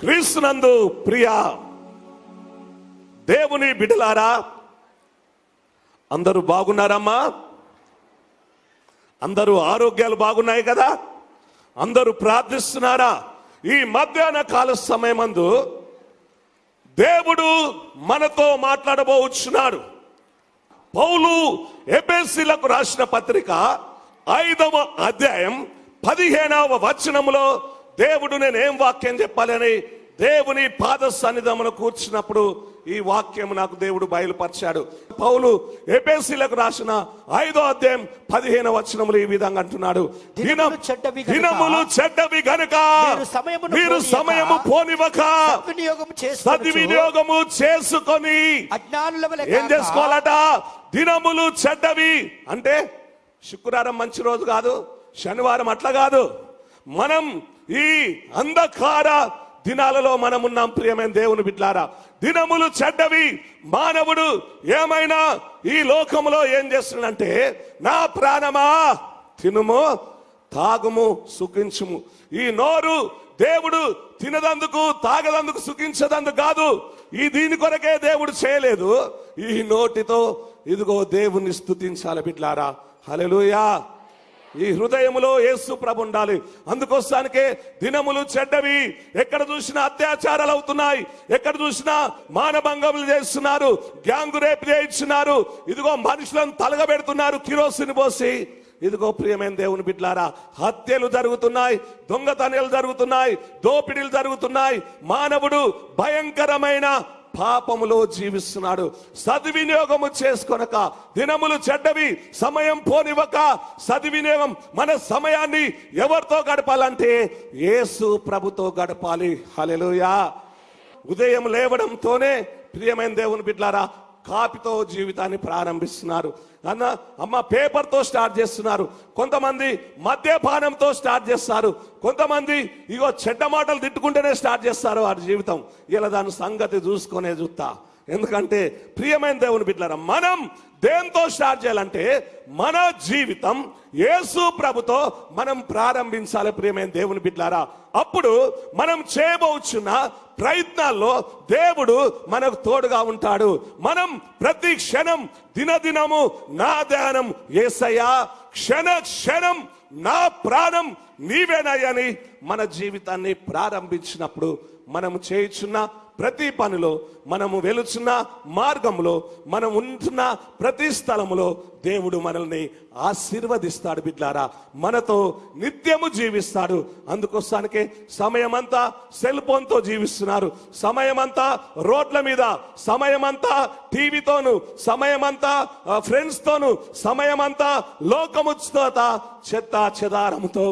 క్రీస్తునందు ప్రియ దేవుని బిడ్డలారా, అందరూ బాగున్నారమ్మా? అందరూ ఆరోగ్యాలు బాగున్నాయి కదా? అందరూ ప్రార్థిస్తున్నారా? ఈ మధ్యాహ్న కాల సమయమందు దేవుడు మనతో మాట్లాడబోచున్నాడు. పౌలు ఎఫెసీయులకు రాసిన పత్రిక 5వ అధ్యాయం 15వ వచనములో దేవుడు నేనేం వాక్యం చెప్పాలని దేవుని పాద సన్నిధమున కూర్చున్నప్పుడు ఈ వాక్యం నాకు దేవుడు బయలుపరిచాడు. పౌలు ఎఫెసీయులకు రాసిన 5వ అధ్యాయం 15వ వచనములో ఈ విధంగా అంటున్నాడు, దినములు చెడ్డవి గనుక మీరు సమయము పోనివ్వక సద్వినియోగము చేసుకొని. ఏం చేసుకోవాలట? దినములు చెడ్డవి అంటే శుక్రవారం మంచి రోజు కాదు, శనివారం అట్లా కాదు. మనం ఈ అంధకార దినాలలో మనం ఉన్నాం. ప్రియమైన దేవుని బిడ్డలారా, దినములు చెడ్డవి. మానవుడు ఏమైనా ఈ లోకములో ఏం చేస్తున్నాడంటే, నా ప్రాణమా తినుము తాగుము సుఖించుము. ఈ నోరు దేవుడు తినదందుకు తాగదందుకు సుఖించదందుకు కాదు. ఈ దీని కొరకే దేవుడు చేయలేదు. ఈ నోటితో ఇదిగో దేవుణ్ణి స్తుతించాలి బిడ్డలారా. హల్లెలూయా. ఈ హృదయములో యేసు ప్రభు ఉండాలి. అందుకోసానికే దినములు చెడ్డవి. ఎక్కడ చూసినా అత్యాచారాలు అవుతున్నాయి, ఎక్కడ చూసినా మానభంగములు చేస్తున్నారు, గ్యాంగు రేపు చేయిస్తున్నారు, ఇదిగో మనుషులను తలగబెడుతున్నారు కిరోసిన్ పోసి. ఇదిగో ప్రియమైన దేవుని బిడ్డలారా, హత్యలు జరుగుతున్నాయి, దొంగతనాలు జరుగుతున్నాయి, దోపిడీలు జరుగుతున్నాయి. మానవుడు భయంకరమైన పాపములో జీవిస్తున్నాడు. సద్వినియోగము చేసుకొనక దినములు చెడ్డవి, సమయం పోనివ్వక సద్వినియోగం. మన సమయాన్ని ఎవరితో గడపాలంటే యేసు ప్రభుతో గడపాలి. హల్లెలూయా. ఉదయం లేవడంతోనే ప్రియమైన దేవుని బిడ్డలారా కాపీతో జీవితాన్ని ప్రారంభిస్తున్నారు. అమ్మ పేపర్తో స్టార్ట్ చేస్తున్నారు. కొంతమంది మద్యపానంతో స్టార్ట్ చేస్తారు. కొంతమంది ఇగో చెడ్డ మాటలు తిట్టుకుంటేనే స్టార్ట్ చేస్తారు వారి జీవితం. ఇలా దాని సంగతి చూసుకునే చూస్తా. ఎందుకంటే ప్రియమైన దేవుని బిడ్డలారా, మనం దేంతో స్టార్ట్ చేయాలంటే మన జీవితం యేసు ప్రభుతో మనం ప్రారంభించాలి. ప్రియమైన దేవుని బిడ్డలారా, అప్పుడు మనం చేయబోచున్న ప్రయత్నాల్లో దేవుడు మనకు తోడుగా ఉంటాడు. మనం ప్రతి క్షణం దినదినము నా ధ్యానం యేసయ్యా, క్షణ క్షణం నా ప్రాణం నీవేనయ్యని మన జీవితాన్ని ప్రారంభించినప్పుడు మనం చేయుచున్న ప్రతి పనిలో, మనము వెలుచున్న మార్గంలో, మనం ఉంటున్న ప్రతి స్థలములో దేవుడు మనల్ని ఆశీర్వదిస్తాడు బిడ్లారా. మనతో నిత్యము జీవిస్తాడు. అందుకోసానికే సమయమంతా సెల్ ఫోన్తో జీవిస్తున్నారు, సమయమంతా రోడ్ల మీద, సమయమంతా టీవీతోను, సమయమంతా ఫ్రెండ్స్ తోను, సమయమంతా లోకముతో చెత్త చెదారముతో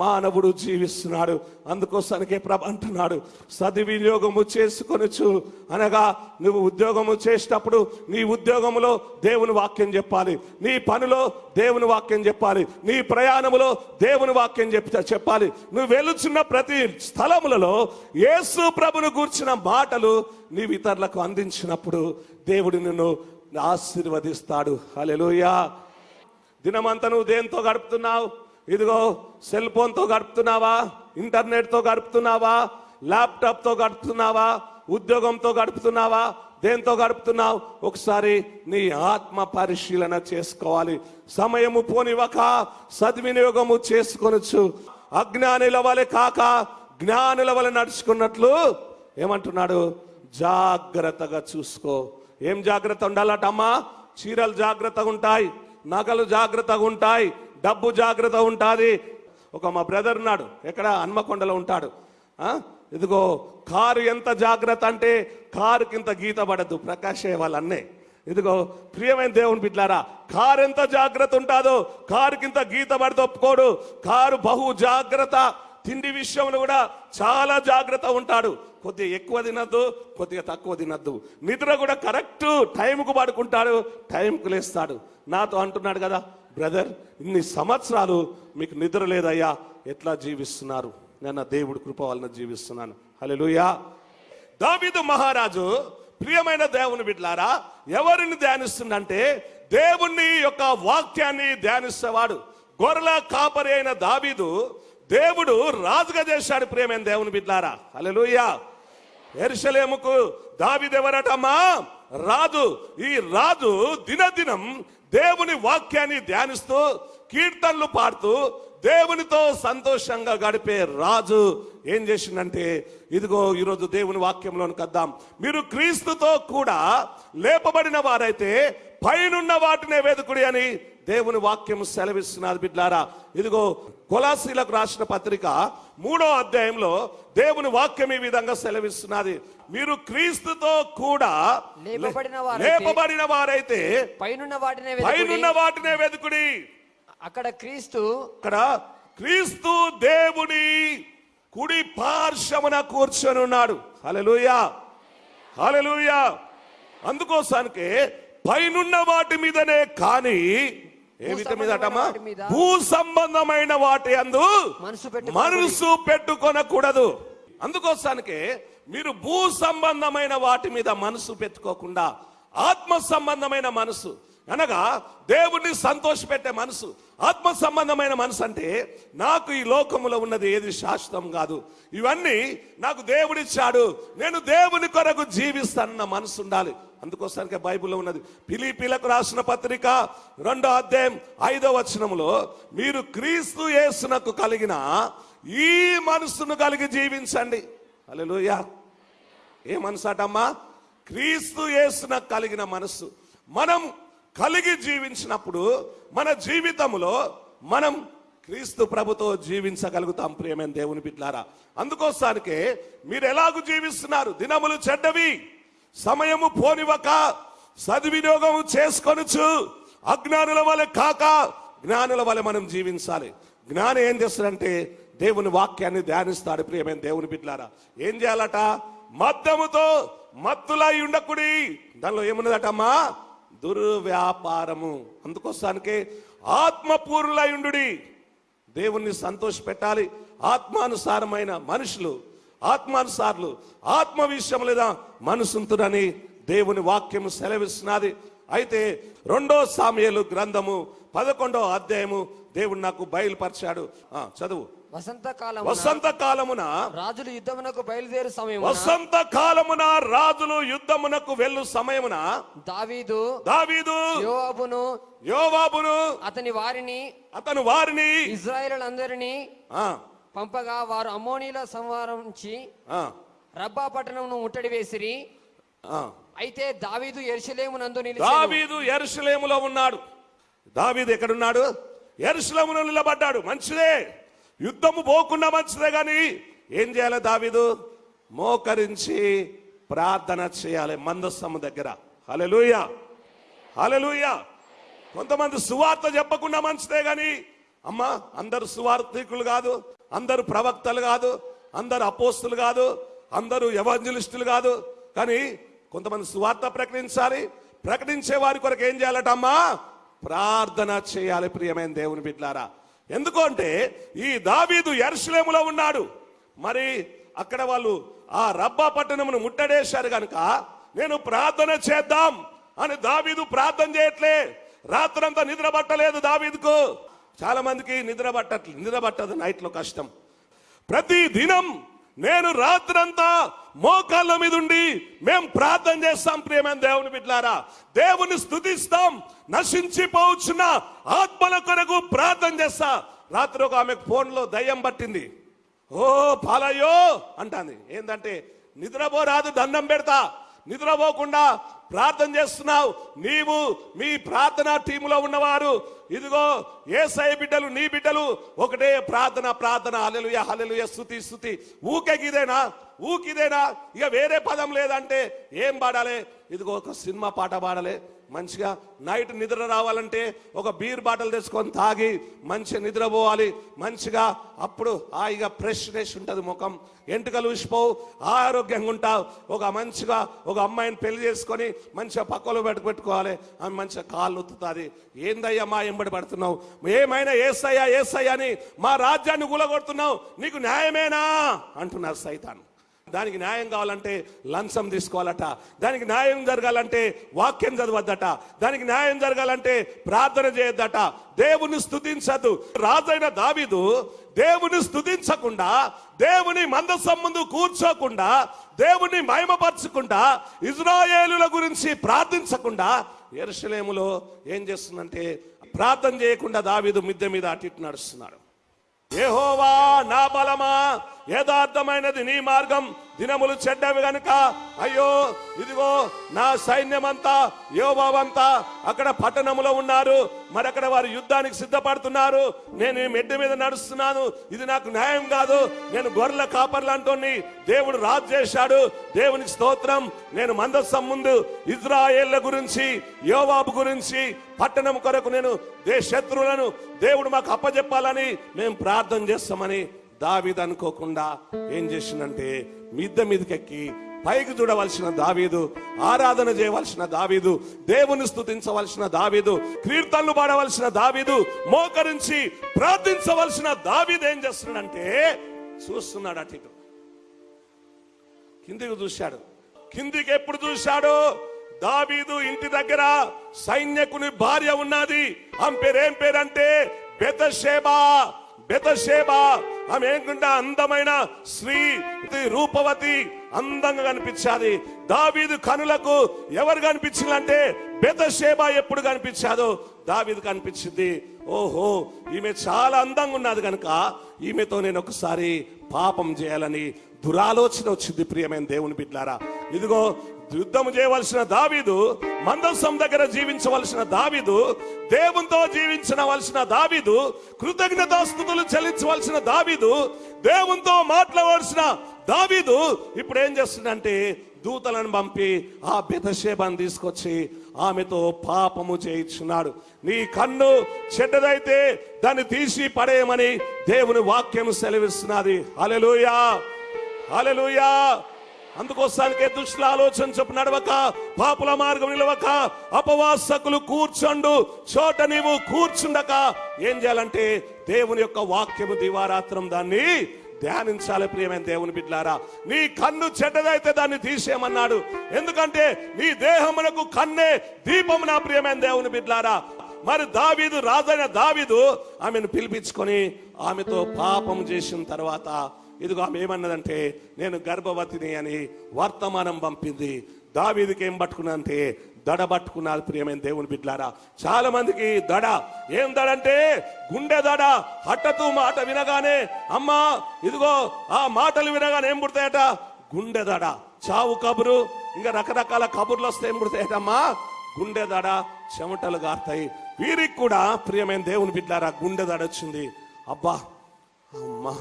మానవుడు జీవిస్తున్నాడు. అందుకోసానికే ప్రభు అంటున్నాడు, సద్వినియోగము చేసుకొనొచ్చు. అనగా నువ్వు ఉద్యోగము చేసేటప్పుడు నీ ఉద్యోగములో దేవుని వాక్యం చెప్పాలి, నీ పనిలో దేవుని వాక్యం చెప్పాలి, నీ ప్రయాణములో దేవుని వాక్యం చెప్పాలి. నువ్వు వెలుచున్న ప్రతి స్థలములలో యేసు ప్రభును గూర్చిన మాటలు నీవు ఇతరులకు అందించినప్పుడు దేవుడు నిన్ను ఆశీర్వదిస్తాడు. హల్లెలూయా. దినమంతా నువ్వు దేంతో గడుపుతున్నావు? ఇదిగో సెల్ ఫోన్తో గడుపుతున్నావా? ఇంటర్నెట్తో గడుపుతున్నావా? ల్యాప్టాప్తో గడుపుతున్నావా? ఉద్యోగంతో గడుపుతున్నావా? దేంతో గడుపుతున్నావు? ఒకసారి నీ ఆత్మ పరిశీలన చేసుకోవాలి. సమయము పోనివ్వక సద్వినియోగము చేసుకొనొచ్చు. అజ్ఞానుల వలె కాక జ్ఞానుల వలె నడుచుకున్నట్లు ఏమంటున్నాడు? జాగ్రత్తగా చూసుకో. ఏం జాగ్రత్త ఉండాలట అమ్మా? చీరలు జాగ్రత్తగా ఉంటాయి, నగలు జాగ్రత్తగా ఉంటాయి, డబ్బు జాగ్రత్త ఉంటుంది. ఒక మా బ్రదర్ ఉన్నాడు, ఎక్కడ హన్మకొండలో ఉంటాడు. ఇదిగో కారు ఎంత జాగ్రత్త అంటే కారుకి ఇంత గీత పడద్దు, ప్రకాశే వాళ్ళ అన్నే. ఇదిగో ప్రియమైన దేవుని బిడ్డలారా, కారు ఎంత జాగ్రత్త ఉంటుందో కారుకి ఇంత గీత పడితే ఒప్పుకోడు. కారు బహు జాగ్రత్త. తిండి విషయంలో కూడా చాలా జాగ్రత్త ఉంటాడు. కొద్దిగా ఎక్కువ తినద్దు, కొద్దిగా తక్కువ తినద్దు. నిద్ర కూడా కరెక్ట్ టైంకు పడుకుంటాడు, టైంకు లేస్తాడు. నాతో అంటున్నాడు కదా, బ్రదర్ ఇన్ని సంవత్సరాలు మీకు నిద్ర లేదయ్యా, ఎట్లా జీవిస్తున్నారు? నేను దేవుడి కృప వలన జీవిస్తున్నాను. హల్లెలూయా. దావీదు మహారాజు, ప్రియమైన దేవుని బిడ్డలారా, ఎవరిని ధ్యానిస్తుందంటే దేవుని యొక్క వాక్యాన్ని ధ్యానిస్తేవాడు. గొర్రెల కాపరి అయిన దావీదు దేవుడు రాజుగా చేశాడు ప్రియమైన దేవుని బిడ్డారా. హల్లెలూయా. యెరూషలేముకు దావీదు ఎవరటమ్మా? రాజు. ఈ రాజు దినదినం దేవుని వాక్యాన్ని ధ్యానిస్తూ కీర్తనలు పాడుతూ దేవునితో సంతోషంగా గడిపే రాజు ఏం చేసిందంటే, ఇదిగో ఈరోజు దేవుని వాక్యంలోనికి వద్దాం. మీరు క్రీస్తుతో కూడా లేపబడిన వారైతే పైనున్న వాటినే వెదుకుడి అని దేవుని వాక్యం సెలవిస్తున్నది బిడ్లారా. ఇదిగో కొలస్సీలకు రాసిన పత్రిక 3వ అధ్యాయంలో దేవుని వాక్యం ఈ విధంగా సెలవిస్తున్నది. మీరు క్రీస్తుతో కూడా లేపబడిన వారైతే పైనున్న వాటినే వెదుకుడి. అక్కడ క్రీస్తు దేవుని కుడి పార్శ్వమున కూర్చొని ఉన్నాడు. హల్లెలూయా, హల్లెలూయా. అందుకోసానికి పైనున్న వాటి మీదనే కానీ ఏ వీటి మీదటమా? భూ సంబంధమైన వాటి అందు మనసు పెట్టుకొనకూడదు. అందుకోసానికి మీరు భూ సంబంధమైన వాటి మీద మనసు పెట్టుకోకుండా ఆత్మ సంబంధమైన మనసు అనగా దేవుణ్ణి సంతోషపెట్టే మనసు, ఆత్మ సంబంధమైన మనసు అంటే నాకు ఈ లోకములో ఉన్నది ఏది శాశ్వతం కాదు, ఇవన్నీ నాకు దేవుడిచ్చాడు, నేను దేవుని కొరకు జీవిస్తానన్న మనసు ఉండాలి. అందుకోసానికి బైబిల్లో ఉన్నది. ఫిలిప్పీలకు రాసిన పత్రిక 2వ అధ్యాయం 5వ వచనములో మీరు క్రీస్తు యేసునకు కలిగిన ఈ మనసును కలిగి జీవించండి. హల్లెలూయా. ఏ మనసు అటమ్మా? క్రీస్తు యేసునకు కలిగిన మనసు. మనం కలిగి జీవించినప్పుడు మన జీవితంలో మనం క్రీస్తు ప్రభుతో జీవించగలుగుతాం ప్రియమైన దేవుని బిడ్డలారా. అందుకోసానికే మీరు ఎలాగూ జీవిస్తున్నారు? దినములు చెడ్డవి, సమయము పోనివ్వక సద్వినియోగం చేసుకొనుచు అజ్ఞానుల వలె కాక జ్ఞానుల వలె మనం జీవించాలి. జ్ఞాని ఏం చేస్తాడంటే దేవుని వాక్యాన్ని ధ్యానిస్తాడు. ప్రియమైన దేవుని బిడ్డలారా, ఏం చేయాలట? మద్యముతో మత్తులై ఉండకుడి. దానిలో ఏమున్నదటమ్మా? దుర్వ్యాపారము. అందుకోసానికి ఆత్మపూర్ణులై ఉండుడి. దేవుణ్ణి సంతోష పెట్టాలి. ఆత్మానుసారమైన మనుషులు, ఆత్మానుసారులు, ఆత్మ విషయం లేదా మనసుంతునని దేవుని వాక్యము సెలవిస్తున్నది. అయితే 2వ సాముయేలు గ్రంథము 11వ అధ్యాయము దేవుడు నాకు బయలుపరిచాడు. చదువు. వసంత కాలమున రాజులు యుద్ధమునకు బయలుదేరు సమయం. వసంత కాలమున రాజులు యుద్ధమునకు వెళ్ళు సమయమున దావీదు యోవాబును అతను వారిని ఇశ్రాయేలులందరినీ పంపగా వారు అమ్మోనీల సంహారించి రబ్బా పట్టణమును ముట్టడి వేసిరి. అయితే దావీదు యెరూషలేమునందు నిలిచెను. దావీదు యెరూషలేములో ఉన్నాడు. దావీదు ఎక్కడున్నాడు? యెరూషలేములో నిలబడ్డాడు. మంచిదే, యుద్ధము పోకుండా మంచిదే, కానీ ఏం చేయాలి? దావీదు మోకరించి ప్రార్థన చేయాలి మందస్సము దగ్గర. హల్లెలూయా, హల్లెలూయా. కొంతమంది సువార్త చెప్పకుండా మంచిదే, కానీ అమ్మా అందరు సువార్థికులు కాదు, అందరు ప్రవక్తలు కాదు, అందరు అపోస్తులు కాదు, అందరూ ఎవాంజలిస్టులు కాదు, కానీ కొంతమంది సువార్త ప్రకటించాలి. ప్రకటించే వారి కొరకు ఏం చేయాలటమ్మా? ప్రార్థన చేయాలి. ప్రియమైన దేవుని బిడ్డలారా, ఎందుకంటే ఈ దావీదు యెరూషలేములో ఉన్నాడు. మరి అక్కడ వాళ్ళు ఆ రబ్బా పట్టణమును ముట్టడేశారు కనుక నేను ప్రార్థన చేద్దాం అని దావీదు ప్రార్థన చేయట్లే. రాత్రంతా నిద్ర పట్టలేదు దావీదుకు. చాలా మందికి నిద్ర పట్టదు, నైట్లో కష్టం. ప్రతి దినం నేను రాత్రంతా మోకాళ్ళ మీద ఉండి మేము ప్రార్థన చేస్తాం. ప్రియమైన దేవుని బిడ్డలారా, దేవుని స్తుతిస్తాం. నశించిపోవచ్చున్న ఆత్మల కొరకు ప్రార్థన చేస్తా. రాత్రి ఒక ఆమెకు ఫోన్లో దయ్యం పట్టింది. ఓ పాలయ్యో అంటాంది. ఏంటంటే నిద్రపోరాదు, దండం పెడతా, నిద్రపోకుండా ప్రార్థన చేస్తున్నావు. నీవు మీ ప్రార్థనా టీములో ఉన్నవారు, ఇదిగో యేసయ్య బిడ్డలు, నీ బిడ్డలు ఒకటే ప్రార్థన ప్రార్థన. హల్లెలూయా, హల్లెలూయా, స్తుతి స్తుతి. ఊకిదేనా? ఇక వేరే పదం లేదంటే ఏం పాడాలి? ఇదిగో ఒక సినిమా పాట పాడాలి. మంచిగా నైట్ నిద్ర రావాలంటే ఒక బీర్ బాటిల్ తెచ్చుకొని తాగి మంచిగా నిద్రపోవాలి. మంచిగా అప్పుడు హాయిగా ఫ్రెష్నెస్ ఉంటుంది, ముఖం ఎంటుకలు ఊసిపోవు, ఆరోగ్యంగా ఉంటావు. మంచిగా ఒక అమ్మాయిని పెళ్లి చేసుకొని మంచిగా పక్కలో పెట్టుకోవాలి. ఆమె మంచిగా కాళ్ళు ఒత్తుతుంది. ఏందయ్యా మా ఎంబడి పడుతున్నావు? ఏమైనా ఏసయ్యా అని మా రాజ్యాన్ని కూలగొడుతున్నావు, నీకు న్యాయమేనా అంటున్నారు సైతాన్. దానికి న్యాయం కావాలంటే లంచం తీసుకోవాలట, దానికి న్యాయం జరగాలంటే వాక్యం చదవద్దట, దానికి న్యాయం జరగాలంటే ప్రార్థన చేయొద్దట, దేవుని స్తుతించదు. రాజైన దావీదు దేవుని స్తుతించకుండా, దేవుని మందసం ముందు కూర్చోకుండా, దేవుని మహిమపరచకుండా, ఇజ్రాయేలుల గురించి ప్రార్థించకుండా యెరూషలేములో ఏం చేస్తుందంటే ప్రార్థన చేయకుండా దావీదు మిద్దె మీద అటు ఇటు నడుస్తున్నాడు. యెహోవా నా బలమా, యథార్థమైనది నీ మార్గం, దినములు చెడ్డవి గనుక అయ్యో ఇదిగో నా సైన్యమంతా యోవాబంతా అక్కడ పట్టణంలో ఉన్నారు, మరి అక్కడ వారు యుద్ధానికి సిద్ధపడుతున్నారు, నేను ఈ మెడ్డ మీద నడుస్తున్నాను, ఇది నాకు న్యాయం కాదు, నేను గొర్రెల కాపర్లంటోని దేవుడు రాజు చేశాడు, దేవునికి స్తోత్రం, నేను మందసం ముందు ఇజ్రాయేళ్ల గురించి యోవాబు గురించి పట్టణం కొరకు నేను శత్రువులను దేవుడు మాకు అప్పచెప్పాలని మేము ప్రార్థన చేస్తామని దావీదు అనుకోకుండా ఏం చేసిందంటే మిద్దె మీదకెక్కి పైకి చూడవలసిన దావీదు, ఆరాధన చేయవలసిన దావీదు, దేవుని స్తుతించవలసిన దావీదు, కీర్తనలు పాడవలసిన దావీదు, మోకరించి ప్రార్థించవలసిన దావీదు ఏం చేస్తున్నాడంటే చూస్తున్నాడు అటు ఇటు. కిందికి చూశాడు. కిందికి ఎప్పుడు చూశాడు? దావీదు ఇంటి దగ్గర సైన్యకుని భార్య ఉన్నది. ఆమె పేరు ఏం పేరంటే బెతషేబా. బెతషేబా ఆమె ఏంటంటే అందమైన స్త్రీ, రూపవతి, అందంగా కనిపించాది. దావీదు కనులకు ఎవరు కనిపించిందంటే బెతషేబా ఎప్పుడు కనిపించాదో దావీదు కనిపించింది. ఓహో ఈమె చాలా అందంగా ఉన్నది కనుక ఈమెతో నేను ఒకసారి పాపం చేయాలని దురాలోచన వచ్చింది. ప్రియమైన దేవుని బిడ్డలారా, ఇదిగో యుద్ధం చేయవలసిన దావీదు, మందసం దగ్గర జీవించవలసిన దావీదు, దేవునితో జీవించవలసిన దావీదు, కృతజ్ఞతాస్తుతులు చెల్లించవలసిన దావీదు, దేవునితో మాట్లాడవలసిన దావీదు ఇప్పుడు ఏం చేస్తుందంటే దూతలను పంపి ఆ బెతషేబాను తీసుకొచ్చి ఆమెతో పాపము చేయించున్నాడు. నీ కన్ను చెడ్డదైతే దాన్ని తీసి పడేయమని దేవుని వాక్యం సెలవిస్తున్నది. హల్లెలూయా, హల్లెలూయా. అందుకోసానికే దుష్టుల ఆలోచన చెప్పు నడవక, పాపుల మార్గం నిలవక, అపవాసకులు కూర్చోండు చోట నీవు కూర్చుండక ఏం చేయాలంటే దేవుని యొక్క వాక్యము దివారాత్రం దాన్ని ధ్యానించాలి. ప్రియమైన దేవుని బిడ్డలారా, నీ కన్ను చెడ్డదైతే దాన్ని తీసేయమన్నాడు. ఎందుకంటే నీ దేహమునకు కన్నే దీపము. నా ప్రియమైన దేవుని బిడ్డలారా, మరి దావీదు, రాజైన దావీదు ఆమెను పిలిపించుకొని ఆమెతో పాపం చేసిన తర్వాత ఇదిగో ఆమె ఏమన్నదంటే నేను గర్భవతిని అని వర్తమానం పంపింది. దావీదుకి ఏం పట్టుకున్నాదంటే దడ పట్టుకున్నారు. ప్రియమైన దేవుని బిడ్డలారా, చాలా మందికి దడ ఏం దడ అంటే గుండె దడ. హఠతు మాట వినగానే అమ్మా ఇదిగో ఆ మాటలు వినగానే ఏం పుడతాయట? గుండె దడ. చావు కబురు, ఇంకా రకరకాల కబుర్లు వస్తే ఏం పుడతాయటమ్మా? గుండె దడ, చెమటలు గారుతాయి. వీరికి కూడా ప్రియమైన దేవుని బిడ్డలారా గుండె దడ వచ్చింది. అబ్బా అమ్మా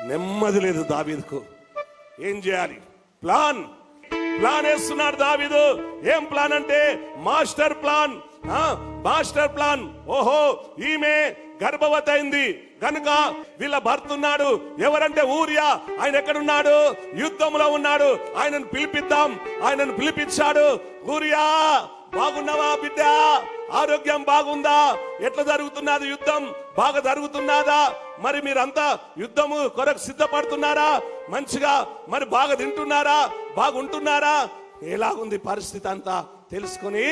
నెమ్మది లేదు దావీదుకు. ఏం చేయాలి? ప్లాన్ వేస్తున్నాడు దావీదు. ఏం ప్లాన్ అంటే మాస్టర్ ప్లాన్. Master plan. ఓహో ఈమె గర్భవతి అయింది కనుక వీళ్ళ భర్త ఉన్నాడు, ఎవరంటే ఊరియా. ఆయన ఎక్కడున్నాడు? యుద్ధంలో ఉన్నాడు. ఆయనను పిలిపిద్దాం. ఆయనను పిలిపించాడు. ఊరియా బాగున్నావా బిడ్డ? ఆరోగ్యం బాగుందా? ఎట్లా జరుగుతున్నది యుద్ధం? బాగా జరుగుతున్నదా? మరి మీరంతా యుద్ధము కొరకు సిద్ధపడుతున్నారా? మంచిగా మరి బాగా తింటున్నారా? బాగుంటున్నారా? ఎలాగుంది పరిస్థితి అంతా తెలుసుకొని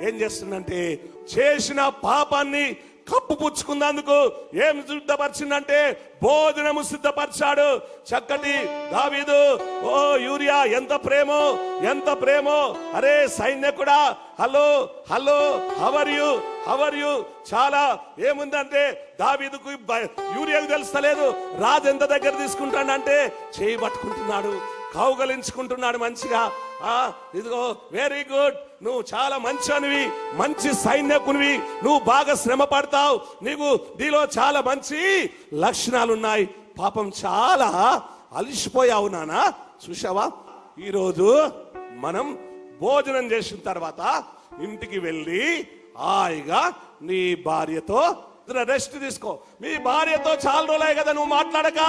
ఏం చేస్తుందంటే చేసిన పాపాన్ని కప్పుపుచ్చుకున్నందుకు ఏం సిద్ధపరిచిందంటే భోజనము సిద్ధపరిచాడు. చక్కటి దావీదు, ఓ యూరియా ఎంత ప్రేమో, ఎంత ప్రేమో. అరే సైన్యకుడా, హలో హలో, హవర్ యు. చాలా ఏముందంటే దావీదుకు యూరియాకు తెలుస్తలేదు. రాజు ఎంత దగ్గర తీసుకుంటాడంటే చేయి పట్టుకుంటున్నాడు, కౌగలించుకుంటున్నాడు మంచిగా. ఇదిగో వెరీ గుడ్, నువ్వు చాలా మంచినివి, మంచి సైన్యకునివి, నువ్వు బాగా శ్రమ పడతావు, నీకు నీలో చాలా మంచి లక్షణాలు ఉన్నాయి. పాపం చాలా అలిసిపోయావు నానా. చూసావా, ఈరోజు మనం భోజనం చేసిన తర్వాత ఇంటికి వెళ్ళి హాయిగా నీ భార్యతో రెస్ట్ తీసుకో. మీ భార్యతో చాలా రోజులే కదా నువ్వు మాట్లాడక.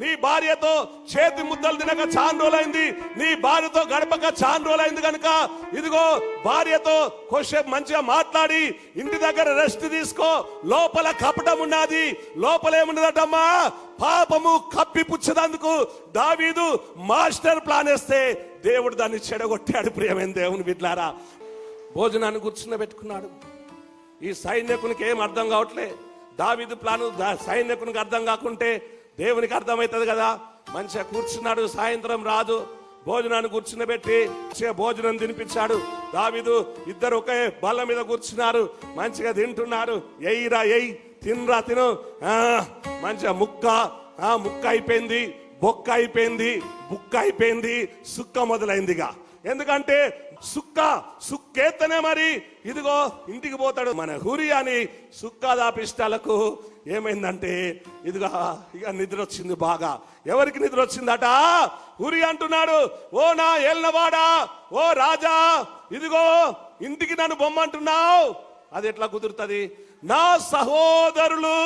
నీ భార్యతో చేతి ముద్దలు తినక చాలా రోజులైంది, నీ భార్యతో గడపక చాలా రోజులైంది కనుక ఇదిగో భార్యతో కొద్దిసేపు మంచిగా మాట్లాడి ఇంటి దగ్గర రెస్ట్ తీసుకో. లోపల కపటం ఉన్నది, లోపల ఏమున్నదటమ్మా, పాపము కప్పిపుచ్చదందుకు దావీదు మాస్టర్ ప్లాన్ వేస్తే దేవుడు దాన్ని చెడగొట్టాడు. ప్రియమైన దేవుని బిడ్డలారా, భోజనాన్ని కూర్చున్నబెట్టుకున్నాడు. ఈ సైన్యకునికి ఏం అర్థం కావట్లే. దావీదు ప్లాను సైన్యకునికి అర్థం కాకుంటే దేవునికి అర్థమవుతుంది కదా. మంచిగా కూర్చున్నాడు, సాయంత్రం రాదు, భోజనాన్ని కూర్చున్నబెట్టి భోజనం తినిపించాడు. దావీదు ఇద్దరు ఒకే బల్ల మీద కూర్చున్నారు, మంచిగా తింటున్నారు. ఎయ్యిరా ఎయ్యి, తినరా తిను. మంచిగా ముక్క అయిపోయింది, బొక్క అయిపోయింది, బుక్క అయిపోయింది, సుక్క మొదలైందిగా. ఎందుకంటే సుక్కేతనే మరి ఇదిగో ఇంటికి పోతాడు. మన హూరియాని సుక్కాదాపిష్టాలకు ఏమైందంటే ఇదిగో ఇక నిద్ర వచ్చింది బాగా. ఎవరికి నిద్ర వచ్చిందట? హూరియా అంటున్నాడు, ఓ నా ఏళ్ళవాడా, ఓ రాజా, ఇదిగో ఇంటికి నన్ను బొమ్మంటున్నావు, అది ఎట్లా కుదురుతుంది? నా సహోదరులు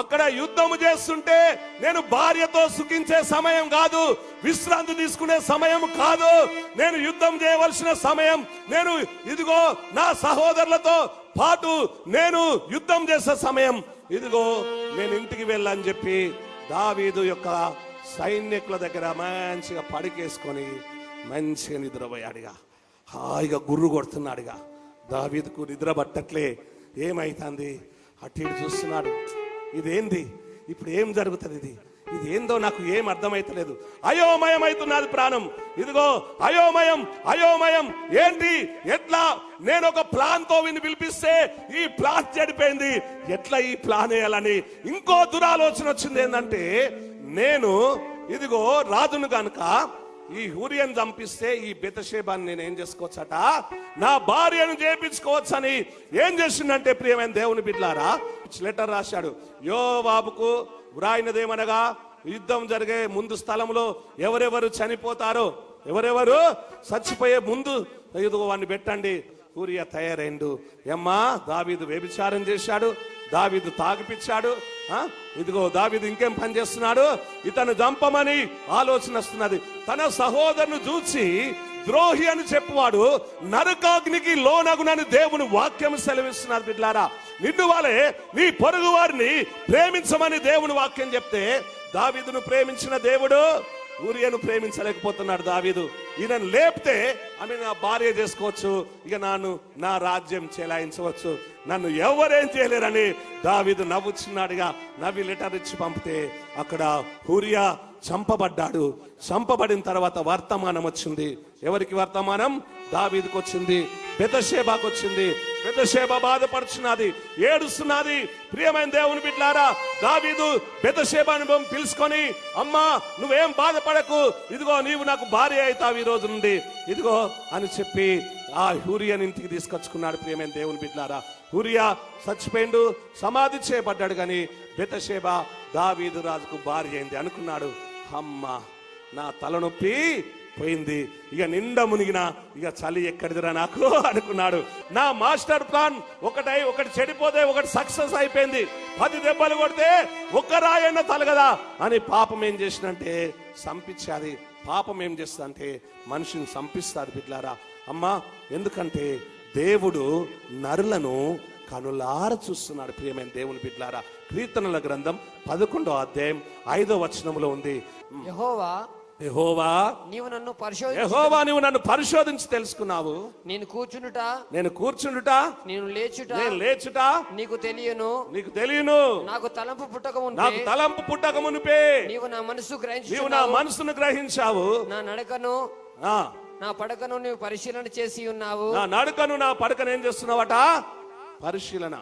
అక్కడ యుద్ధము చేస్తుంటే నేను భార్యతో సుఖించే సమయం కాదు, విశ్రాంతి తీసుకునే సమయం కాదు, నేను యుద్ధం చేయవలసిన సమయం. నేను ఇదిగో నా సహోదరులతో పాటు నేను యుద్ధం చేసే సమయం. ఇదిగో నేను ఇంటికి వెళ్ళని చెప్పి దావీదు యొక్క సైనికుల దగ్గర మంచిగా పడికేసుకొని మంచిగా నిద్రపోయాడుగా. హాయిగా గుర్రు కొడుతున్నాడుగా. దావీదుకు నిద్ర పట్టట్లే. ఏమైతుంది? అటు ఇటు చూస్తున్నాడు. ఇదేంది? ఇప్పుడు ఏం జరుగుతుంది? ఇది ఏందో నాకు ఏం అర్థమైతలేదు. అయోమయం అవుతున్నది ప్రాణం. ఇదిగో అయోమయం, అయోమయం. ఏంటి? ఎట్లా? నేను ఒక ప్లాన్ తో విని పిలిపిస్తే ఈ ప్లాన్ చెడిపోయింది. ఎట్లా ఈ ప్లాన్ వేయాలని ఇంకో దురాలోచన వచ్చింది. ఏంటంటే నేను ఇదిగో రాజును గనుక ఈ హూరియను చంపిస్తే ఈ బెతషేబాని నేను ఏం చేసుకోవచ్చట, నా భార్యను చేయించుకోవచ్చని ఏం చేసిందంటే ప్రియమైన దేవుని బిడ్డలారా లెటర్ రాశాడు. యోవాబుకు వ్రాయినదేమనగా, యుద్ధం జరిగే ముందు స్థలంలో ఎవరెవరు చనిపోతారో, ఎవరెవరు చచ్చిపోయే ముందు ఇదిగో వాడిని పెట్టండి. హూరియా తయారైండు. ఏమ్మా, దావీదు వ్యభిచారం చేశాడు, దావీదు తాగిపిచ్చాడు, ఇదిగో దావీదు ఇంకేం పని చేస్తున్నాడు, ఇతను చంపమని ఆలోచన వస్తున్నది. తన సహోదరుని చూసి ద్రోహి అని చెప్పువాడు నరకాగ్నికి లోనగునని దేవుని వాక్యం సెలవిస్తున్నారు. బిడ్లారా, నిన్ను వాళ్ళే నీ పొరుగు వారిని ప్రేమించమని దేవుని వాక్యం చెప్తే దావీదును ప్రేమించిన దేవుడు ఊరియను ప్రేమించలేకపోతున్నాడు. దావీదు ఈయనను లేపితే ఆమె నా భార్య చేసుకోవచ్చు, ఇక నా రాజ్యం చెలాయించవచ్చు, నన్ను ఎవరేం చేయలేరని దావీదు నవ్వుచున్నాడుగా. నవ్వి లెటర్ ఇచ్చి పంపితే అక్కడ హూరియా చంపబడ్డాడు. చంపబడిన తర్వాత వర్తమానం వచ్చింది. ఎవరికి వర్తమానం? దావీదుకు వచ్చింది, బెతషేబాకు వచ్చింది. బెతషేబా బాధపడుచున్నది, ఏడుస్తున్నది. ప్రియమైన దేవుని బిడ్డలారా, దావీదు బెతషేబాను పిలుచుకొని, అమ్మా నువ్వేం బాధపడకు, ఇదిగో నీవు నాకు భార్య అవుతావు ఈ రోజు నుండి, ఇదిగో అని చెప్పి ఆ హూరియాని ఇంటికి తీసుకొచ్చుకున్నాడు. ప్రియమైన దేవుని బిడ్డలారా, హూరియా చచ్చిపోయిండు, సమాధి చేయబడ్డాడు. కానీ బెతషేబా దావీదు రాజుకు భార్య అయింది. అనుకున్నాడు, అమ్మా నా తలనొప్పి పోయింది, ఇక నిండా మునిగిన, ఇక చలి ఎక్కడిదిరా నాకు అనుకున్నాడు. నా మాస్టర్ ప్లాన్ ఒకటి చెడిపోతే ఒకటి సక్సెస్ అయిపోయింది. 10 దెబ్బలు కొడితే ఒక్క రాయన్న తలగదా అని పాపం ఏం చేసినంటే సంపించాది. పాపం ఏం చేస్తుందంటే మనిషిని సంపిస్తాడు. బిడ్లారా, అమ్మా, ఎందుకంటే దేవుడు నరులను కనులార చూస్తున్నాడు. ప్రియమైన దేవుని బిడ్డలారా, కీర్తనల గ్రంథం 11వ అధ్యాయం 5వ వచనంలో ఉంది, యెహోవా నీవు నన్ను పరిశోధించి తెలుసుకున్నావు. నేను కూర్చుండుట నేను లేచుట నీకు తెలియను. నాకు తలంపు పుట్టక మునుపే నీవు నా మనసును గ్రహించావు. నా నడకను నా పడకను నీవు పరిశీలన చేసి ఉన్నావు. నా నడకను నా పడకను ఏం చేస్తున్నావట? పరిశీలన.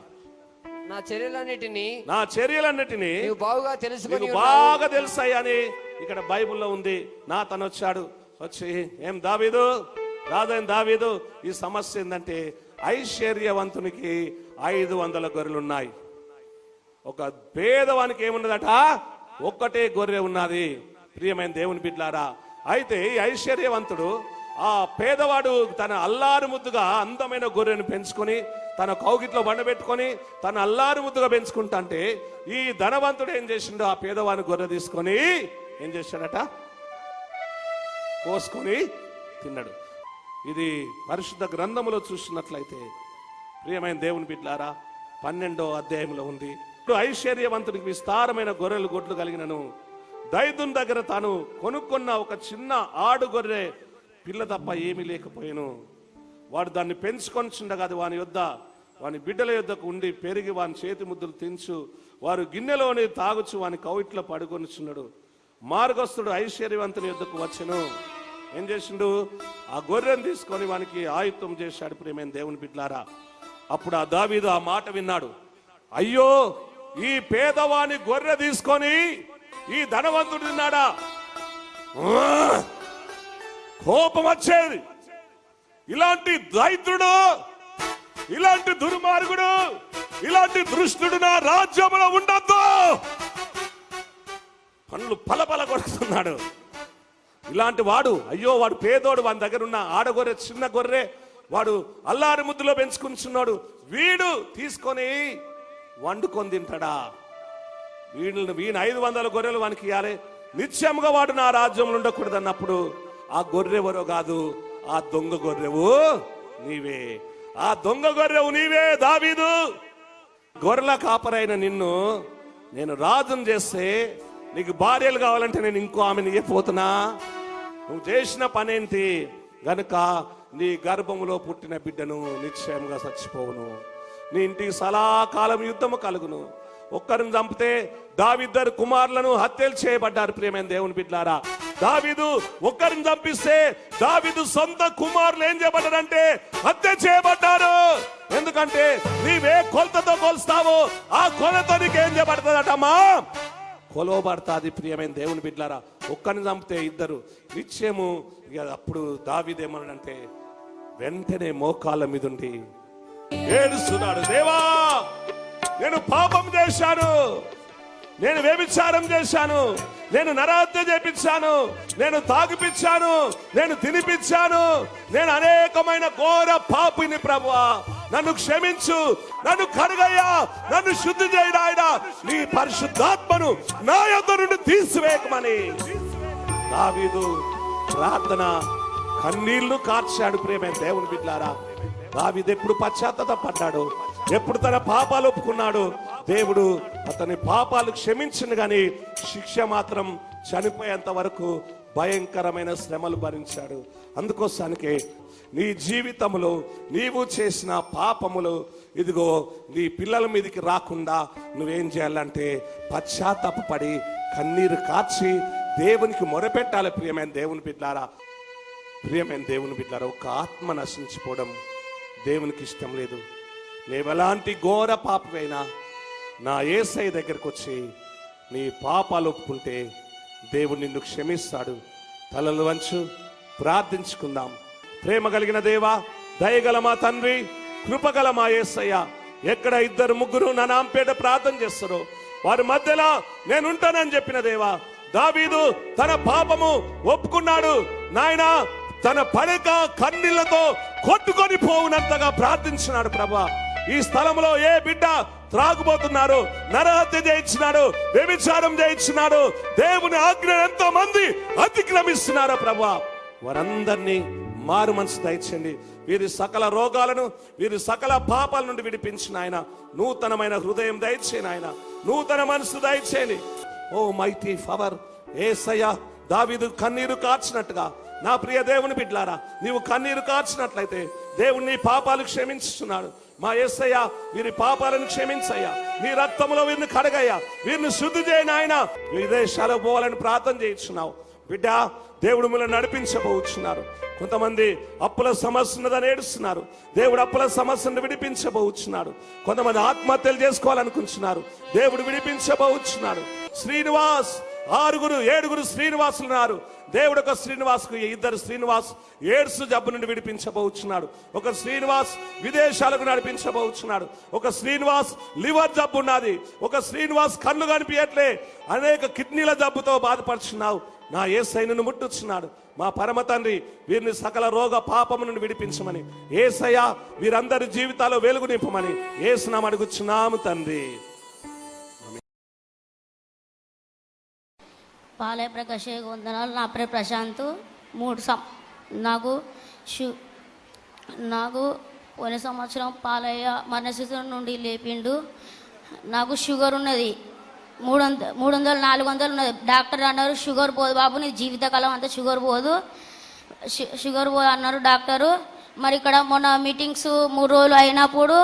నా చర్యలన్నిటినీ నీవు బాగా తెలుసాయని ఇక్కడ బైబిల్లో ఉంది. నా తను వచ్చాడు, వచ్చి ఏం దావీదు, రాజైన దావీదు, ఈ సమస్య ఏంటంటే ఐశ్వర్యవంతునికి 500 గొర్రెలున్నాయి, ఒక పేదవానికి ఏమున్నదట? ఒక్కటే గొర్రె ఉన్నది. ప్రియమైన దేవుని బిడ్డలారా, అయితే ఈ ఐశ్వర్యవంతుడు ఆ పేదవాడు తన అల్లారు ముద్దుగా అందమైన గొర్రెను పెంచుకొని తన కౌగిట్లో బండబెట్టుకొని తన అల్లారు ముద్దుగా పెంచుకుంటా అంటే ఈ ధనవంతుడు ఏం చేసిండు? ఆ పేదవాని గొర్రె తీసుకొని ఏం చేశాడట? కోసుకొని తిన్నాడు. ఇది పరిశుద్ధ గ్రంథములో చూసినట్లయితే ప్రియమైన దేవుని బిడ్డలారా 12వ అధ్యాయంలో ఉంది. ఐశ్వర్యవంతుడికి విస్తారమైన గొర్రెలు గొడ్లు కలిగినను దైదుని దగ్గర తాను కొనుక్కున్న ఒక చిన్న ఆడు గొర్రె పిల్ల తప్ప ఏమీ లేకపోయాను. వాడు దాన్ని పెంచుకొని చుండగా అది వాని బిడ్డల యొద్దకు ఉండి పెరిగి వాని చేతి ముద్దులు తించు వారు గిన్నెలోని తాగుచు వాని కౌయిట్లో పడుకొనిచున్నాడు. మార్గస్థుడు ఐశ్వర్యవంతుని యొద్దకు వచ్చెను. ఏం చేసిండు? ఆ గొర్రెను తీసుకొని వానికి ఆయుత్తం చేశాడు. ప్రియమైన దేవుని బిడ్డలారా, అప్పుడు ఆ దావీదు ఆ మాట విన్నాడు. అయ్యో, ఈ పేదవాని గొర్రె తీసుకొని ఈ ధనవంతుడు తిన్నాడా? కోపం వచ్చేది. ఇలాంటి దైత్రుడు, ఇలాంటి దుర్మార్గుడు, ఇలాంటి దుష్టుడు నా రాజ్యంలో ఉండద్దు. పనులు పలపల కొడుతున్నాడు. ఇలాంటి వాడు, అయ్యో వాడు పేదోడు, వాని దగ్గర ఉన్న ఆడగొర్రె చిన్న గొర్రె వాడు అల్లారి ముద్దులో పెంచుకుంటున్నాడు. వీడు తీసుకొని వండుకొని తింటాడా? వీని 500 గొర్రెలు వానికి ఇవ్వాలి. నిత్యముగా వాడు నా రాజ్యంలో ఉండకూడదు అన్నప్పుడు ఆ గొర్రెవరో కాదు, ఆ దొంగ గొర్రెవు నీవే. ఆ దొంగ గొర్రెవు నీవే దావీదు. గొర్రెల కాపరైన నిన్ను నేను రాజును చేస్తే నీకు భార్యలు కావాలంటే నేను ఇంకో ఆమెను ఇవ్వపోతున్నా? నువ్వు చేసిన పనేంటి? గనుక నీ గర్భములో పుట్టిన బిడ్డను నిశ్చయంగా చచ్చిపోవును. నీ ఇంటికి సలాకాలం యుద్ధము కలుగును. ఒక్కరిని చంపితే దావీదు కుమారులను హత్యలు చేయబడ్డారు. ప్రియమైన దేవుని బిడ్డలారా, దావీదు ఒక్కరిని చంపిస్తే దావీదు సొంత కుమారులు ఏం చేయబడ్డారంటే హత్య చేయబడ్డారు. ఎందుకంటే నీవే కొలతతో కొలుస్తావో ఆ కొలతో నీకేం చేయబడుతుందటమ్మా? కొలవబడతాది. ప్రియమైన దేవుని బిడ్డలారా, ఒక్కరిని చంపితే ఇద్దరు నిశ్చయము. అప్పుడు దావీదు ఏమన్నాడంటే వెంటనే మోకాళ్ళ మీద ఉండి ఏడుస్తున్నాడు. దేవా, నేను పాపం చేశాను, నేను వ్యభిచారం చేశాను, నేను నరహత్య చేపించాను, నేను తాగిపించాను, నేను తినిపించాను, నేను అనేకమైన ఘోర పాపిని ప్రభువా, నన్ను క్షమించు, నన్ను కడుగయ్యా, నన్ను శుద్ధి చేయడాయన, నీ పరిశుద్ధాత్మను నా యొద్ద నుండి తీసివేయకమని దావీదు ప్రార్థన కన్నీళ్లు కార్చాడు. ప్రియమైన దేవుని బిడ్డలారా, దావీదు ఎప్పుడు పశ్చాత్తాపడ్డాడు, ఎప్పుడు తన పాపాలు ఒప్పుకున్నాడు, దేవుడు అతని పాపాలు క్షమించింది, కానీ శిక్ష మాత్రం చనిపోయేంత వరకు భయంకరమైన శ్రమలు భరించాడు. అందుకోసానికే నీ జీవితంలో నీవు చేసిన పాపములు ఇదిగో నీ పిల్లల మీదకి రాకుండా నువ్వేం చేయాలంటే పశ్చాత్తాపపడి కన్నీరు కార్చి దేవునికి మొరపెట్టాలి. ప్రియమైన దేవుని బిడ్డలారా, ప్రియమైన దేవుని బిడ్డలారా, ఒక ఆత్మ నశించిపోవడం దేవునికి ఇష్టం లేదు. నీవెలాంటి ఘోర పాపమైనా నా యేసయ్య దగ్గరకు వచ్చి నీ పాపాలు ఒప్పుకుంటే దేవుడు నిన్ను క్షమిస్తాడు. తలలు వంచు ప్రార్థించుకుందాం. ప్రేమ కలిగిన దేవా, దయగల మా తండ్రి, కృపగల మా యేసయ్య, ఎక్కడ 2-3 నా నాంపేట ప్రార్థన చేస్తారో వారి మధ్యలో నేనుంటానని చెప్పిన దేవా, దావీదు తన పాపము ఒప్పుకున్నాడు నాయనా. తన పడక కన్నీళ్లతో కొట్టుకొని పోవునంతగా ప్రార్థించినాడు. ప్రభా, ఈ స్థలంలో ఏ బిడ్డ త్రాగుబోతున్నారు, నరహత్య చేయించినాడు, వ్యభిచారం చేయించినాడు, దేవుని ఆజ్ఞ ఎంతో మంది అతిక్రమిస్తున్నారో ప్రభా, వారందరినీ మారు మనసు దయచేయండి. వీరి సకల రోగాలను, వీరి సకల పాపాల నుండి విడిపించిన ఆయన, నూతనమైన హృదయం దయచేయని ఆయన, నూతన మనసు దయచేయండి. ఓ మైటీ పవర్ యేసయ్య, దావీదు కన్నీరు కార్చినట్టుగా నా ప్రియ దేవుని బిడ్డలారా, నీవు కన్నీరు కార్చినట్లయితే దేవుడు నీ పాపాలు క్షమించుతున్నాడు. మా యేసయ్య, వీరి పాపాలను క్షమించయ్యా, నీ రక్తంలో వీరిని కడగయ్యా, వీరిని శుద్ధి చేయని ఆయన. విదేశాలకు పోవాలని ప్రార్థన చేయించున్నావు బిడ్డ, దేవుడు మిమ్మల్ని నడిపించబోచున్నారు. కొంతమంది అప్పుల సమస్య ఉన్నదని ఏడుస్తున్నారు, దేవుడు అప్పుల సమస్యను విడిపించబోచున్నాడు. కొంతమంది ఆత్మహత్యలు చేసుకోవాలనుకుంటున్నారు, దేవుడు విడిపించబోచున్నాడు. శ్రీనివాస్ 6-7 శ్రీనివాసులు ఉన్నారు. దేవుడు ఒక శ్రీనివాస్కు 2 శ్రీనివాస్ ఎయిడ్స్ జబ్బు నుండి విడిపించబోచున్నాడు. ఒక శ్రీనివాస్ విదేశాలకు నడిపించబోచున్నాడు. ఒక శ్రీనివాస్ లివర్ జబ్బు ఉన్నది. ఒక శ్రీనివాస్ కళ్ళు కనిపించట్లే, అనేక కిడ్నీల జబ్బుతో బాధపడుచున్నావు. నా యేసయ్యను ముట్టుచున్నాడు. మా పరమ తండ్రి వీరిని సకల రోగ పాపము నుండి విడిపించమని, యేసయ్య వీరందరి జీవితాల్లో వెలుగు నింపమని యేసునామమున అడుగుచున్నాము తండ్రి. పాలయ ప్రకాశ్ వందనాలు. నా పేరు ప్రశాంత్. నాకు పోయిన సంవత్సరం పాలయ్య మరణస్థితి నుండి లేపిండు. నాకు షుగర్ ఉన్నది, 300-400 ఉన్నది. డాక్టర్ అన్నారు షుగర్ పోదు బాబు, నీ జీవితకాలం అంతా షుగర్ పోదు అన్నారు డాక్టరు. మరి ఇక్కడ మొన్న మీటింగ్స్ 3 రోజులు అయినప్పుడు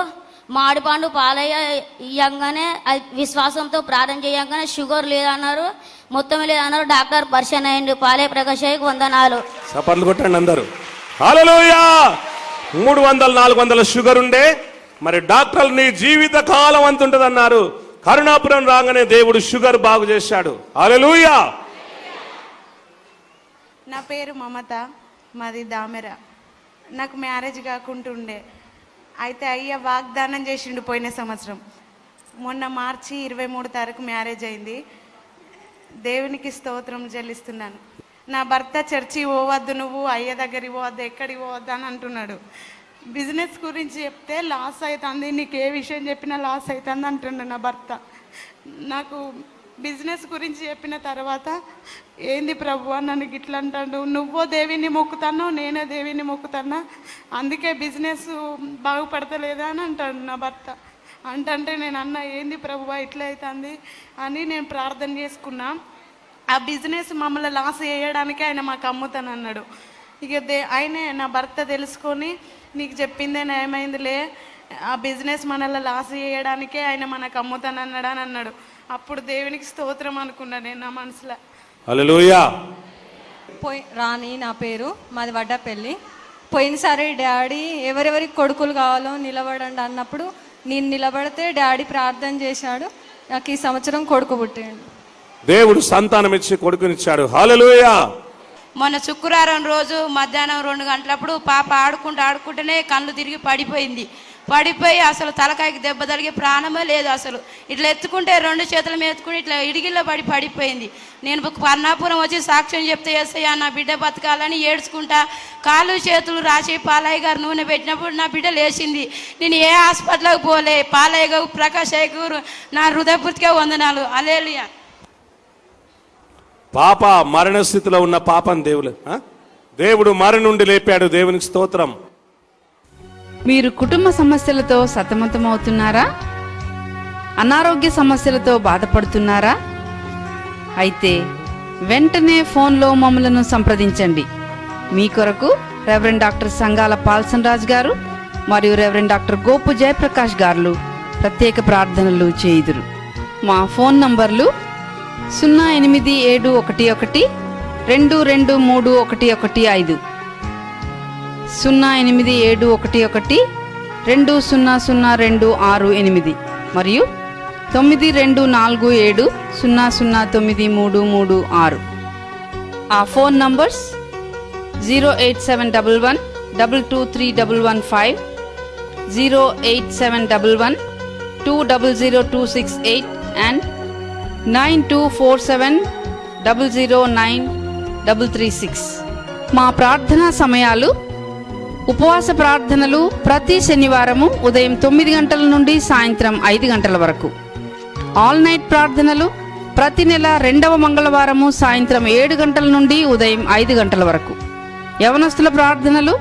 మాడిపండు పాలయ్య ఇయ్యంగానే విశ్వాసంతో ప్రార్థన చేయంగానే షుగర్ లేదన్నారు, మొత్తం లేదన్నారు. డాక్టర్ పరిచయం అయ్యిండు. పాలయ్య ప్రకాశయ్యకు వందనాలు. చప్పట్లు కొట్టండి అందరూ. హల్లెలూయా. 300-400 షుగర్ ఉండే, మరి డాక్టర్లు నీ జీవిత కాలం అంత ఉంటుంది అన్నారు. కరుణాపురం రాగానే దేవుడు షుగర్ బాగు చేశాడు. హల్లెలూయా. నా పేరు మమత, మాది దామెర. నాకు మ్యారేజ్ కాకుంటుండే, అయితే అయ్య వాగ్దానం చేసిండు పోయిన సంవత్సరం. మొన్న మార్చి 23 తారీఖు మ్యారేజ్ అయింది. దేవునికి స్తోత్రం చెల్లిస్తున్నాను. నా భర్త చర్చి పోవద్దు, నువ్వు అయ్య దగ్గరికి పోవద్దు, ఎక్కడికి పోవద్దు అని అంటున్నాడు. బిజినెస్ గురించి చెప్తే లాస్ అవుతుంది, నీకు ఏ విషయం చెప్పినా లాస్ అవుతుంది అంటున్నాడు నా భర్త. నాకు బిజినెస్ గురించి చెప్పిన తర్వాత ఏంది ప్రభు నన్ను గిట్లా అంటాడు, నువ్వో దేవిని మొక్కుతాను నేనే దేవిని మొక్కుతానా, అందుకే బిజినెస్ బాగుపడతలేదా అని అంటాడు నా భర్త. అంటే నేను అన్న ఏంది ప్రభు ఇట్లా అవుతుంది అని నేను ప్రార్థన చేసుకున్నా. ఆ బిజినెస్ మమ్మల్ని లాస్ చేయడానికి ఆయన మాకు అమ్ముతానన్నాడు. ఇక ఆయనే నా భర్త తెలుసుకొని నీకు చెప్పిందే న్యాయమైందిలే, ఆ బిజినెస్ మనల్ని లాస్ చేయడానికే ఆయన మనకు అమ్ముతానన్నాడు అని అన్నాడు. అప్పుడు దేవునికి స్తోత్రం అనుకున్నా నేను నా మనసులో. హల్లెలూయా. రాణి నా పేరు, మాది వడ్డపల్లి. పోయినసారి డాడీ ఎవరెవరికి కొడుకులు కావాలో నిలబడండి అన్నప్పుడు నేను నిలబడితే డాడీ ప్రార్థన చేశాడు. నాకు ఈ సంవత్సరం కొడుకు పుట్టాడు. దేవుడు సంతానం ఇచ్చి కొడుకునిచ్చాడు. హల్లెలూయా. మొన్న శుక్రవారం రోజు మధ్యాహ్నం 2 గంటలప్పుడు పాప ఆడుకుంటూనే కళ్ళు తిరిగి పడిపోయి అసలు తలకాయకి దెబ్బ తగిలి ప్రాణమే లేదు. అసలు ఇట్లా ఎత్తుకుంటే 2 చేతుల మీద ఎత్తుకుని ఇట్లా ఇడిగిల్లో పడిపోయింది. నేను పర్ణాపురం వచ్చి సాక్ష్యం చెప్తే యేసయ్య నా బిడ్డ బతకాలని ఏడ్చుకుంటా కాళ్ళు చేతులు రాసి పాలయ్య గారు నూనె పెట్టినప్పుడు నా బిడ్డ లేచింది. నేను ఏ హాస్పిటల్కి పోలే. పాలయ్య గారు ప్రకాశ్ గారు నా హృదయపూర్తిగా వందనాలు. హల్లెలూయా. పాప మరణ స్థితిలో ఉన్న పాపం దేవుడు మరణం నుండి లేపాడు. దేవునికి స్తోత్రం. మీరు కుటుంబ సమస్యలతో సతమతమవుతున్నారా? అనారోగ్య సమస్యలతో బాధపడుతున్నారా? అయితే వెంటనే ఫోన్లో మమ్మలను సంప్రదించండి. మీ కొరకు రెవరెండ్ డాక్టర్ సంగాల పాల్సన్ రాజ్ గారు మరియు రెవరెండ్ డాక్టర్ గోపు జయప్రకాష్ గారు ప్రత్యేక ప్రార్థనలు చేయుదురు. మా ఫోన్ నంబర్లు 08711 223115, 08711 200268 మరియు 9247009336. ఆ ఫోన్ నంబర్స్ 08711 223115, 08711 200268 and 9247009336. మా ప్రార్థనా సమయాలు: ఉపవాస ప్రార్థనలు ప్రతి శనివారము ఉదయం 9 గంటల నుండి సాయంత్రం 5 గంటల వరకు. ఆల్ నైట్ ప్రార్థనలు ప్రతి నెల 2వ మంగళవారము సాయంత్రం 7 గంటల నుండి ఉదయం 5 గంటల వరకు. యవనస్తుల ప్రార్థనలు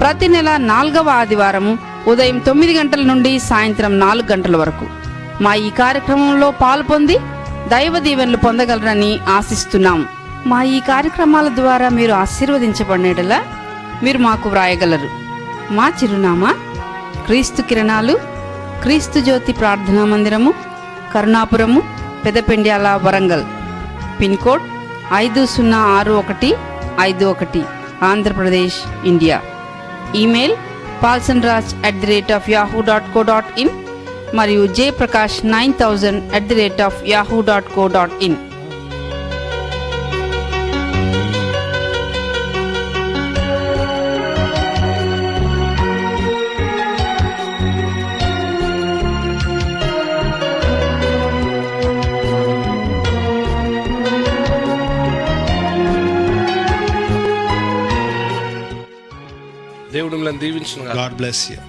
ప్రతి నెల 4వ ఆదివారము ఉదయం 9 గంటల నుండి సాయంత్రం 4 గంటల వరకు. మా ఈ కార్యక్రమంలో పాల్పొంది దైవ దీవెనలు పొందగలరని ఆశిస్తున్నాం. మా ఈ కార్యక్రమాల ద్వారా మీరు ఆశీర్వదించబడినట్లా మీరు మాకు వ్రాయగలరు. మా చిరునామా: క్రీస్తు కిరణాలు, క్రీస్తు జ్యోతి ప్రార్థనా మందిరము, Karunapuram, Pedapendyala, Warangal. Pin code 506151, Andhra Pradesh, India. Email palsanraj@yahoo.co.in మరియు jprakash9000@yahoo.co.in. మిమ్మల్ని దీవించును God bless you.